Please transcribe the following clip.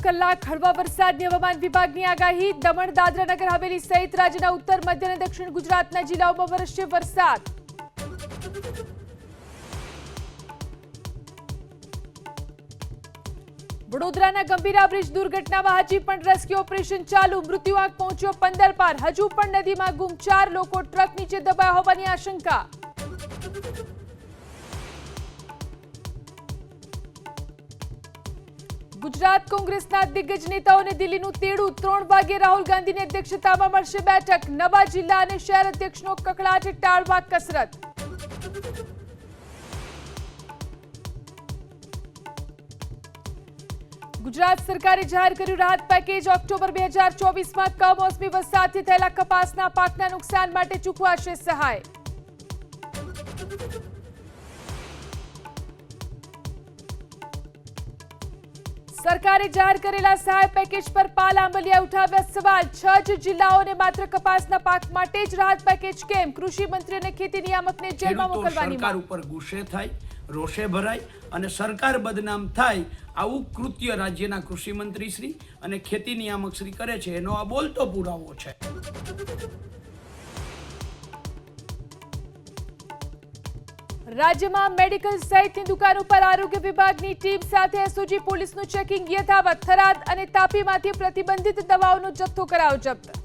કલાક હળવા વરસાદની હવામાન વિભાગની આગાહી। દમણ, દાદરા નગર હવેલી સહિત રાજ્યના ઉત્તર, મધ્ય અને દક્ષિણ ગુજરાતના જિલ્લાઓમાં વરસશે વરસાદ। વડોદરાના ગંભીરા બ્રિજ દુર્ઘટનામાં હજી પણ રેસ્ક્યુ ઓપરેશન ચાલુ। મૃત્યુઆંક પહોંચ્યો 15 પાર। હજુ પણ નદીમાં ગુમ 4 લોકો, ટ્રક નીચે દબાયા હોવાની આશંકા। ગુજરાત કોંગ્રેસના દિગ્ગજ નેતાઓને દિલ્હીનું તેડું। 3 વાગે રાહુલ ગાંધીની અધ્યક્ષતામાં મળશે બેઠક। નવા જિલ્લા અને શહેર અધ્યક્ષનો કકળાટ ટાળવા કસરત। ગુજરાત સરકારે જાહેર કર્યું રાહત પેકેજ। ઓક્ટોબર 2024માં કમોસમી વરસાદથી થયેલા કપાસના પાકના નુકસાન માટે ચૂકવાશે સહાય। સરકારે જાહેર કરેલા સહાય પેકેજ પર પાલ આંબલિયા ઉઠાવ્યા સવાલ। 6 જિલ્લાઓને માત્ર કપાસના પાક માટે જ રાહત પેકેજ કેમ? કૃષિ મંત્રી અને ખેતી નિયામકને જેલમાં મોકલવાની સરકાર ઉપર ગુસ્સે થાય, રોષે ભરાય અને સરકાર બદનામ થાય, આવું કૃત્ય રાજ્યના કૃષિ મંત્રી શ્રી અને ખેતી નિયામક શ્રી કરે છે, એનો આ બોલતો પુરાવો છે। રાજ્યમાં મેડિકલ સહિતની દુકાનો પર આરોગ્ય વિભાગની ટીમ સાથે એસઓજી પોલીસનું ચેકિંગ યથાવત। થરાદ અને તાપીમાંથી પ્રતિબંધિત દવાઓનો જથ્થો કરાયો જપ્ત।